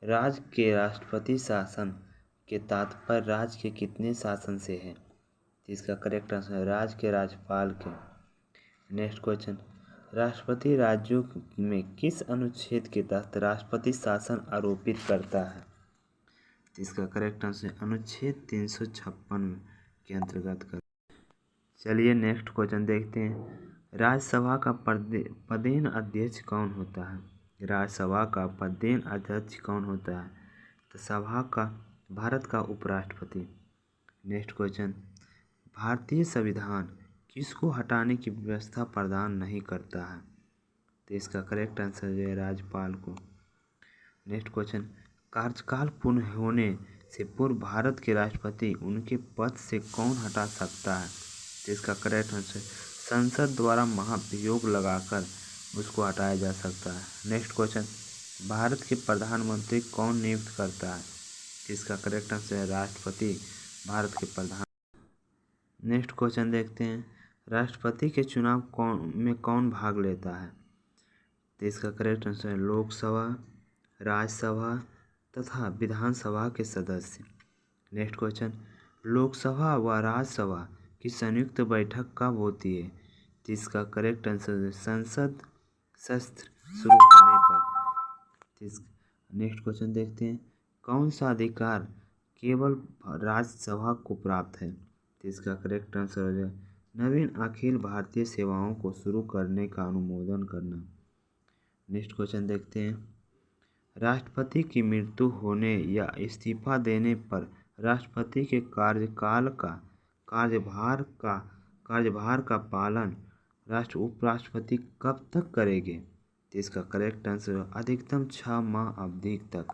राज्य के राष्ट्रपति शासन के तात्पर्य राज्य के कितने शासन से है? इसका करेक्ट आंसर है राज्य के राज्यपाल के। नेक्स्ट क्वेश्चन, राष्ट्रपति राज्यों में किस अनुच्छेद के तहत राष्ट्रपति शासन आरोपित करता है? इसका करेक्ट आंसर अनुच्छेद 356 के अंतर्गत कर। चलिए नेक्स्ट क्वेश्चन देखते हैं। राज्यसभा का पदेन अध्यक्ष कौन होता है? राज्यसभा का पदेन अध्यक्ष कौन होता है? तो सभा का भारत का उपराष्ट्रपति। नेक्स्ट क्वेश्चन, भारतीय संविधान किसको हटाने की व्यवस्था प्रदान नहीं करता है? तो इसका करेक्ट आंसर है राज्यपाल को। नेक्स्ट क्वेश्चन, कार्यकाल पूर्ण होने से पूर्व भारत के राष्ट्रपति उनके पद से कौन हटा सकता है? तो इसका करेक्ट आंसर संसद द्वारा महाभियोग लगाकर उसको हटाया जा सकता है। नेक्स्ट क्वेश्चन, भारत के प्रधानमंत्री कौन नियुक्त करता है? तो इसका करेक्ट आंसर है राष्ट्रपति भारत के प्रधान। नेक्स्ट क्वेश्चन देखते हैं, राष्ट्रपति के चुनाव कौन भाग लेता है? तो इसका करेक्ट आंसर है लोकसभा, राज्यसभा तथा विधानसभा के सदस्य। नेक्स्ट क्वेश्चन, लोकसभा व राज्यसभा की संयुक्त बैठक कब होती है? तो इसका करेक्ट आंसर है संसद सत्र शुरू होने पर। नेक्स्ट क्वेश्चन देखते हैं, कौन सा अधिकार केवल राज्यसभा को प्राप्त है? तो इसका करेक्ट आंसर है नवीन अखिल भारतीय सेवाओं को शुरू करने का अनुमोदन करना। नेक्स्ट क्वेश्चन देखते हैं, राष्ट्रपति की मृत्यु होने या इस्तीफा देने पर राष्ट्रपति के कार्यभार का पालन उपराष्ट्रपति कब तक करेंगे? तो इसका करेक्ट आंसर अधिकतम 6 माह अवधि तक।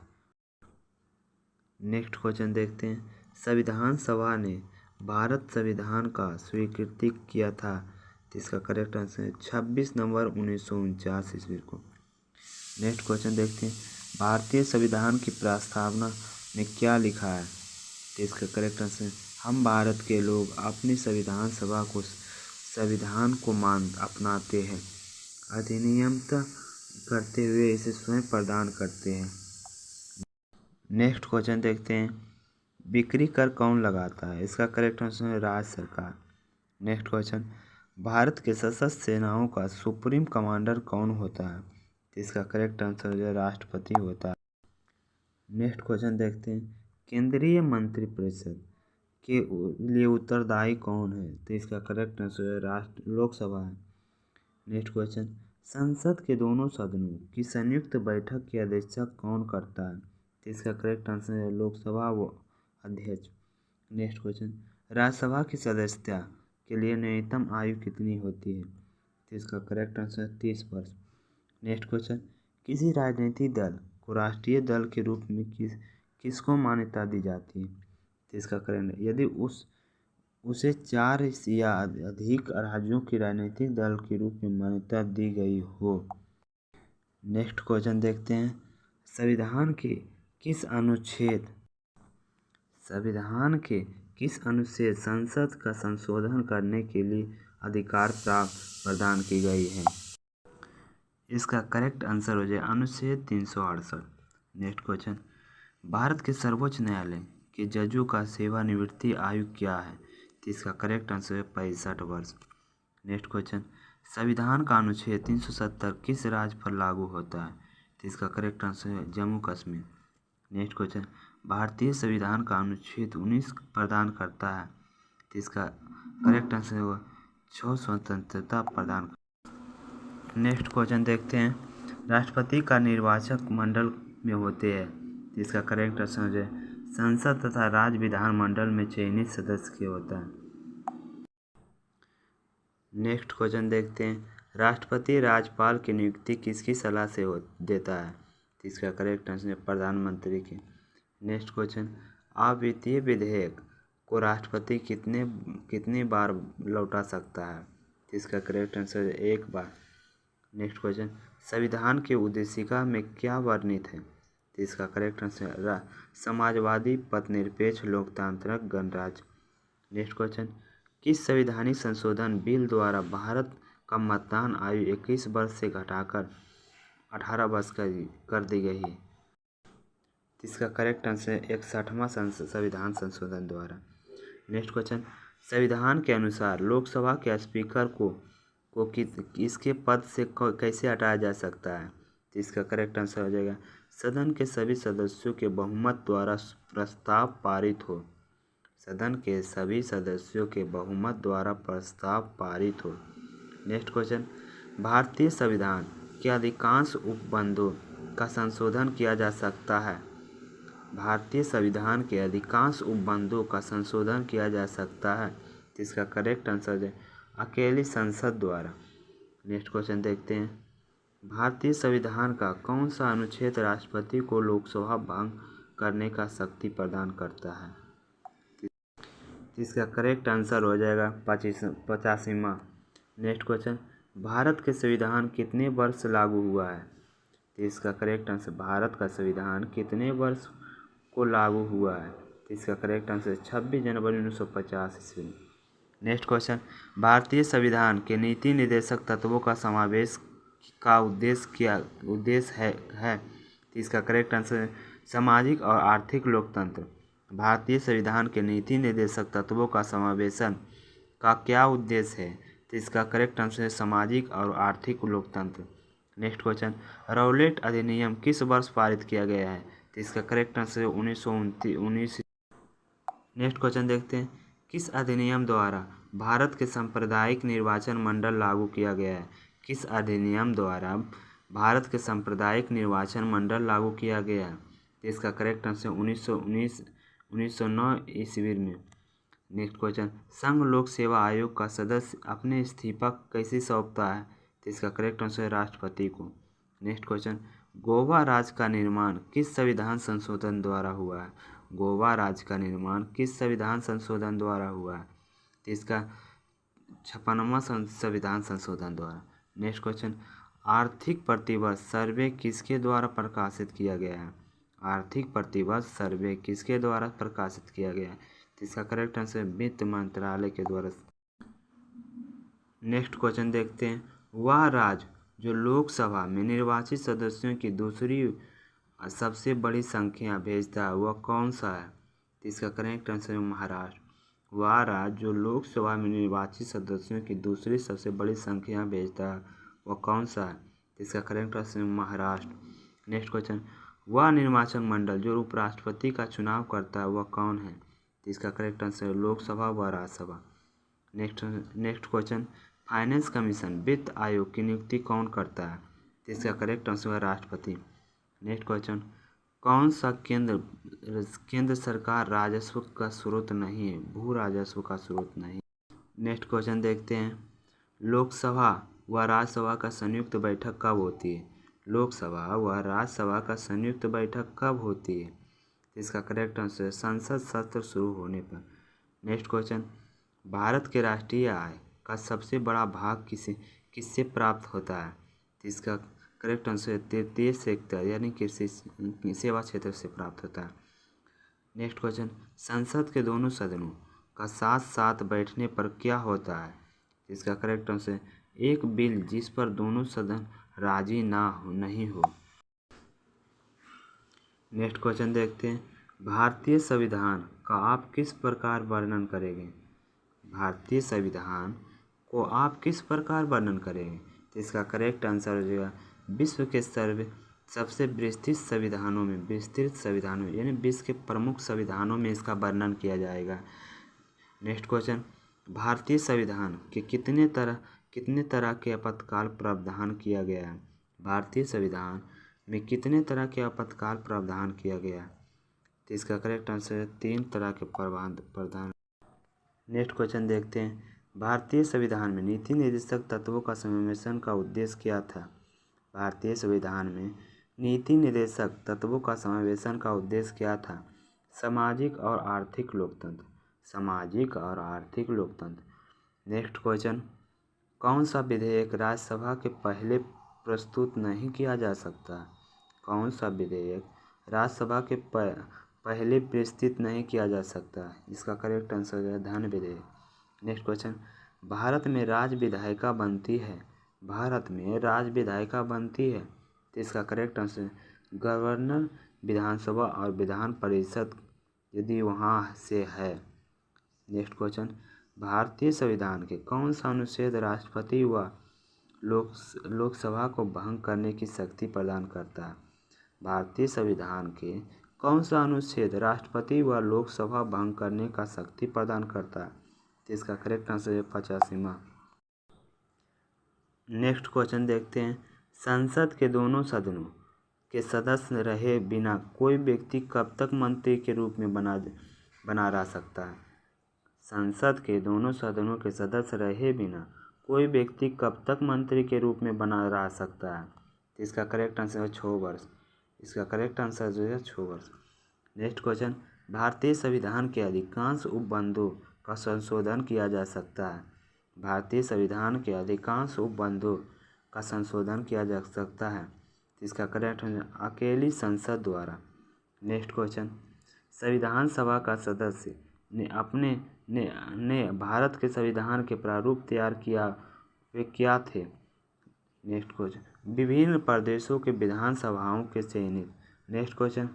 नेक्स्ट क्वेश्चन देखते हैं, संविधान सभा ने भारत संविधान का स्वीकृति किया था? तो इसका करेक्ट आंसर है 26 नवंबर 1949 ईस्वी को। नेक्स्ट क्वेश्चन देखते हैं, भारतीय संविधान की प्रस्तावना में क्या लिखा है? तो इसका करेक्ट आंसर हम भारत के लोग अपनी संविधान को अपनाते हैं, अधिनियमित करते हुए इसे स्वयं प्रदान करते हैं। नेक्स्ट क्वेश्चन देखते हैं, बिक्री कर कौन लगाता है? इसका करेक्ट आंसर है राज्य सरकार। नेक्स्ट क्वेश्चन, भारत के सशस्त्र सेनाओं का सुप्रीम कमांडर कौन होता है? इसका करेक्ट आंसर जो राष्ट्रपति होता है। नेक्स्ट क्वेश्चन देखते हैं, केंद्रीय मंत्रिपरिषद के लिए उत्तरदायी कौन है? तो इसका करेक्ट आंसर लोकसभा है। नेक्स्ट क्वेश्चन, संसद के दोनों सदनों की संयुक्त बैठक की अध्यक्षता कौन करता है? तो इसका करेक्ट आंसर है लोकसभा व अध्यक्ष। नेक्स्ट क्वेश्चन, राज्यसभा की सदस्यता के लिए न्यूनतम आयु कितनी होती है? तो इसका करेक्ट आंसर 30 वर्ष। नेक्स्ट क्वेश्चन, किसी राजनीतिक दल को राष्ट्रीय दल के रूप में किसको मान्यता दी जाती है? तो इसका करेक्ट यदि उसे 4 या अधिक राज्यों के राजनीतिक दल के रूप में मान्यता दी गई हो। नेक्स्ट क्वेश्चन देखते हैं, संविधान के किस अनुच्छेद संसद का संशोधन करने के लिए अधिकार प्रदान की गई है? इसका करेक्ट आंसर हो जाए अनुच्छेद 368। नेक्स्ट क्वेश्चन, भारत के सर्वोच्च न्यायालय के जजों का सेवानिवृत्ति आयु क्या है? तो इसका करेक्ट आंसर है 65 वर्ष। नेक्स्ट क्वेश्चन, संविधान का अनुच्छेद 370 किस राज्य पर लागू होता है? तो इसका करेक्ट आंसर है जम्मू कश्मीर। नेक्स्ट क्वेश्चन, भारतीय संविधान का अनुच्छेद 19 प्रदान करता है? तो इसका करेक्ट आंसर है 6 स्वतंत्रता प्रदान। नेक्स्ट क्वेश्चन देखते हैं, राष्ट्रपति का निर्वाचक मंडल में होते हैं? तो इसका करेक्ट आंसर है संसद तथा राज्य विधानमंडल में चयनित सदस्य के होता है। नेक्स्ट क्वेश्चन देखते हैं, राष्ट्रपति राज्यपाल की नियुक्ति किसकी सलाह से देता है? तो इसका करेक्ट आंसर है प्रधानमंत्री के। नेक्स्ट क्वेश्चन, अवित्तीय विधेयक को राष्ट्रपति कितनी बार लौटा सकता है? तो इसका करेक्ट आंसर है 1 बार। नेक्स्ट क्वेश्चन, संविधान के उद्देशिका में क्या वर्णित है? तो इसका करेक्ट आंसर समाजवादी, पथनिरपेक्ष, लोकतांत्रिक, गणराज्य। नेक्स्ट क्वेश्चन, किस संवैधानिक संशोधन बिल द्वारा भारत का मतदान आयु 21 वर्ष से घटाकर 18 वर्ष कर दी गई है? इसका करेक्ट आंसर 61वां संविधान संशोधन द्वारा। नेक्स्ट क्वेश्चन, संविधान के अनुसार लोकसभा के स्पीकर को इसके पद से कैसे हटाया जा सकता है? तो इसका करेक्ट आंसर हो जाएगा सदन के सभी सदस्यों के बहुमत द्वारा प्रस्ताव पारित हो। सदन के सभी सदस्यों के बहुमत द्वारा प्रस्ताव पारित हो। नेक्स्ट क्वेश्चन, भारतीय संविधान के अधिकांश उपबंधों का संशोधन किया जा सकता है। भारतीय संविधान के अधिकांश उपबंधों का संशोधन किया जा सकता है। इसका करेक्ट आंसर है अकेली संसद द्वारा। नेक्स्ट क्वेश्चन देखते हैं, भारतीय संविधान का कौन सा अनुच्छेद राष्ट्रपति को लोकसभा भंग करने का शक्ति प्रदान करता है? इसका करेक्ट आंसर हो जाएगा 85वां। नेक्स्ट क्वेश्चन, भारत के संविधान कितने वर्ष लागू हुआ है? तो इसका करेक्ट आंसर भारत का संविधान कितने वर्ष को लागू हुआ है? तो इसका करेक्ट आंसर 26 जनवरी 1950 ईस्वी में। नेक्स्ट क्वेश्चन, भारतीय संविधान के नीति निर्देशक तत्वों का समावेश का उद्देश्य है। तो इसका करेक्ट आंसर सामाजिक और आर्थिक लोकतंत्र। भारतीय संविधान के नीति निर्देशक तत्वों का समावेशन का क्या उद्देश्य है? तो इसका करेक्ट आंसर है सामाजिक और आर्थिक लोकतंत्र। नेक्स्ट क्वेश्चन, रौलेट अधिनियम किस वर्ष पारित किया गया है? तो इसका करेक्ट आंसर है 1919। नेक्स्ट क्वेश्चन देखते हैं, किस अधिनियम द्वारा भारत के सांप्रदायिक निर्वाचन मंडल लागू किया गया है? किस अधिनियम द्वारा भारत के सांप्रदायिक निर्वाचन मंडल लागू किया गया है? तो इसका करेक्ट आंसर 1909 ईस्वी में। नेक्स्ट क्वेश्चन, संघ लोक सेवा आयोग का सदस्य अपने इस्तीफा कैसे सौंपता है? तो इसका करेक्ट आंसर है राष्ट्रपति को। नेक्स्ट क्वेश्चन, गोवा राज्य का निर्माण किस संविधान संशोधन द्वारा हुआ है? गोवा राज्य का निर्माण किस संविधान संशोधन द्वारा हुआ है? तो इसका 56वां संविधान संशोधन द्वारा। नेक्स्ट क्वेश्चन, आर्थिक प्रतिवर्ष सर्वे किसके द्वारा प्रकाशित किया गया है? आर्थिक प्रतिवर्ष सर्वे किसके द्वारा प्रकाशित किया गया है? तो इसका करेक्ट आंसर वित्त मंत्रालय के द्वारा। नेक्स्ट क्वेश्चन देखते हैं, वह राज्य जो लोकसभा में निर्वाचित सदस्यों की दूसरी सबसे बड़ी संख्या भेजता है वह कौन सा है? तो इसका करेक्ट आंसर है महाराष्ट्र। वह राज्य जो लोकसभा में निर्वाचित सदस्यों की दूसरी सबसे बड़ी संख्या भेजता है वह कौन सा है? तो इसका करेक्ट आंसर है महाराष्ट्र। नेक्स्ट क्वेश्चन, वह निर्वाचन मंडल जो उपराष्ट्रपति का चुनाव करता है वह कौन है? तो इसका करेक्ट आंसर है लोकसभा व Rajya Sabha. Next question, finance commission वित्त आयोग की नियुक्ति कौन करता है? तो इसका करेक्ट आंसर है राष्ट्रपति। नेक्स्ट क्वेश्चन, कौन सा केंद्र सरकार राजस्व का स्रोत नहीं है? भू राजस्व का स्रोत नहीं। नेक्स्ट क्वेश्चन देखते हैं, लोकसभा व राज्यसभा का संयुक्त बैठक कब होती है? लोकसभा व राज्यसभा का संयुक्त बैठक कब होती है? इसका करेक्ट आंसर है संसद सत्र शुरू होने पर। नेक्स्ट क्वेश्चन, भारत के राष्ट्रीय आय का सबसे बड़ा भाग किससे प्राप्त होता है? इसका करेक्ट आंसर है तृतीय सेक्टर यानी कृषि सेवा क्षेत्र से प्राप्त होता है। नेक्स्ट क्वेश्चन, संसद के दोनों सदनों का साथ साथ बैठने पर क्या होता है? इसका करेक्ट आंसर एक बिल जिस पर दोनों सदन राजी नहीं हो। नेक्स्ट क्वेश्चन देखते हैं, भारतीय संविधान का आप किस प्रकार वर्णन करेंगे? भारतीय संविधान को आप किस प्रकार वर्णन करेंगे? तो इसका करेक्ट आंसर हो जाएगा विश्व के सबसे विस्तृत संविधानों में यानी विश्व के प्रमुख संविधानों में इसका वर्णन किया जाएगा। नेक्स्ट क्वेश्चन, भारतीय संविधान के कितने तरह के आपातकाल प्रावधान किया गया है? भारतीय संविधान में कितने तरह के आपातकाल प्रावधान किया गया है? तो इसका करेक्ट आंसर है 3 तरह के प्रावधान। नेक्स्ट क्वेश्चन देखते हैं, भारतीय संविधान में नीति निर्देशक तत्वों का समावेशन का उद्देश्य क्या था? भारतीय संविधान में नीति निर्देशक तत्वों का समावेशन का उद्देश्य क्या था? सामाजिक और आर्थिक लोकतंत्र। सामाजिक और आर्थिक लोकतंत्र। नेक्स्ट क्वेश्चन, कौन सा विधेयक राज्यसभा के पहले प्रस्तुत नहीं किया जा सकता? कौन सा विधेयक राज्यसभा के पहले प्रस्तुत नहीं किया जा सकता? इसका करेक्ट आंसर है धन विधेयक। नेक्स्ट क्वेश्चन, भारत में राज्य विधायिका बनती है। भारत में राज्य विधायिका बनती है। तो इसका करेक्ट आंसर गवर्नर विधानसभा और विधान परिषद यदि वहाँ से है। नेक्स्ट क्वेश्चन, भारतीय संविधान के कौन सा अनुच्छेद राष्ट्रपति व लोकसभा को भंग करने की शक्ति प्रदान करता है? भारतीय संविधान के कौन सा अनुच्छेद राष्ट्रपति व लोकसभा भंग करने का शक्ति प्रदान करता है? तो इसका करेक्ट आंसर है 85वां। नेक्स्ट क्वेश्चन देखते हैं, संसद के दोनों सदनों के सदस्य रहे बिना कोई व्यक्ति कब तक मंत्री के रूप में बना रह सकता है? संसद के दोनों सदनों के सदस्य रहे बिना कोई व्यक्ति कब तक मंत्री के रूप में बना रह सकता है? तो इसका करेक्ट आंसर है 6 वर्ष। इसका करेक्ट आंसर जो है 6 वर्ष। नेक्स्ट क्वेश्चन, भारतीय संविधान के अधिकांश उपबंधों का संशोधन किया जा सकता है? भारतीय संविधान के अधिकांश उपबंधों का संशोधन किया जा सकता है। तो इसका करेक्ट है अकेली संसद द्वारा। नेक्स्ट क्वेश्चन, संविधान सभा का सदस्य ने भारत के संविधान के प्रारूप तैयार किया, वे क्या थे? नेक्स्ट क्वेश्चन, विभिन्न प्रदेशों के विधानसभाओं के चयनित। नेक्स्ट क्वेश्चन,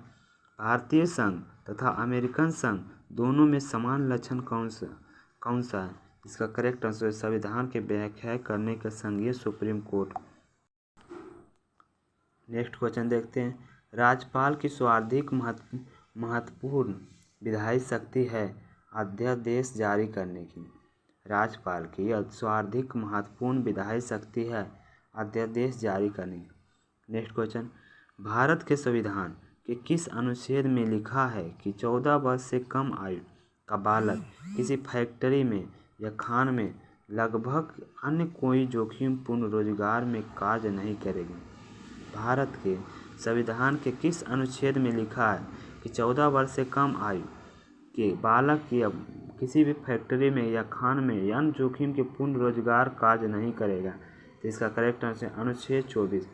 भारतीय संघ तथा अमेरिकन संघ दोनों में समान लक्षण कौन सा है? इसका करेक्ट आंसर है संविधान के व्याख्या करने का संघीय सुप्रीम कोर्ट। नेक्स्ट क्वेश्चन देखते हैं, राज्यपाल की सर्वाधिक महत्वपूर्ण विधायी शक्ति है अध्यादेश जारी करने की। राज्यपाल की सर्वाधिक महत्वपूर्ण विधायी शक्ति है अध्यादेश जारी करने की। नेक्स्ट क्वेश्चन, भारत के संविधान के किस अनुच्छेद में लिखा है कि 14 वर्ष से कम आयु का बालक किसी फैक्ट्री में या खान में लगभग अन्य कोई जोखिमपूर्ण रोजगार में कार्य नहीं करेगा? भारत के संविधान के किस अनुच्छेद में लिखा है कि 14 वर्ष से कम आयु के बालक या किसी भी फैक्ट्री में या खान में या अन्य जोखिम के पूर्ण रोजगार कार्य नहीं करेगा? तो इसका करेक्ट आंसर अनुच्छेद 24।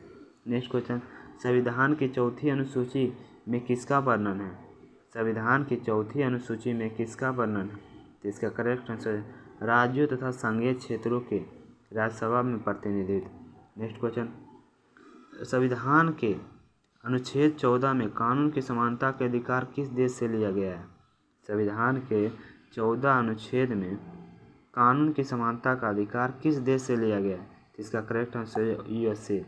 नेक्स्ट क्वेश्चन, संविधान की चौथी अनुसूची में किसका वर्णन है? संविधान की चौथी अनुसूची में किसका वर्णन है? तो इसका करेक्ट आंसर राज्यों तथा संघीय क्षेत्रों के राज्यसभा में प्रतिनिधित्व। नेक्स्ट क्वेश्चन, संविधान के अनुच्छेद 14 में कानून की समानता के अधिकार किस देश से लिया गया है? संविधान के 14 अनुच्छेद में कानून की समानता का अधिकार किस देश से लिया गया है? इसका करेक्ट आंसर है USA।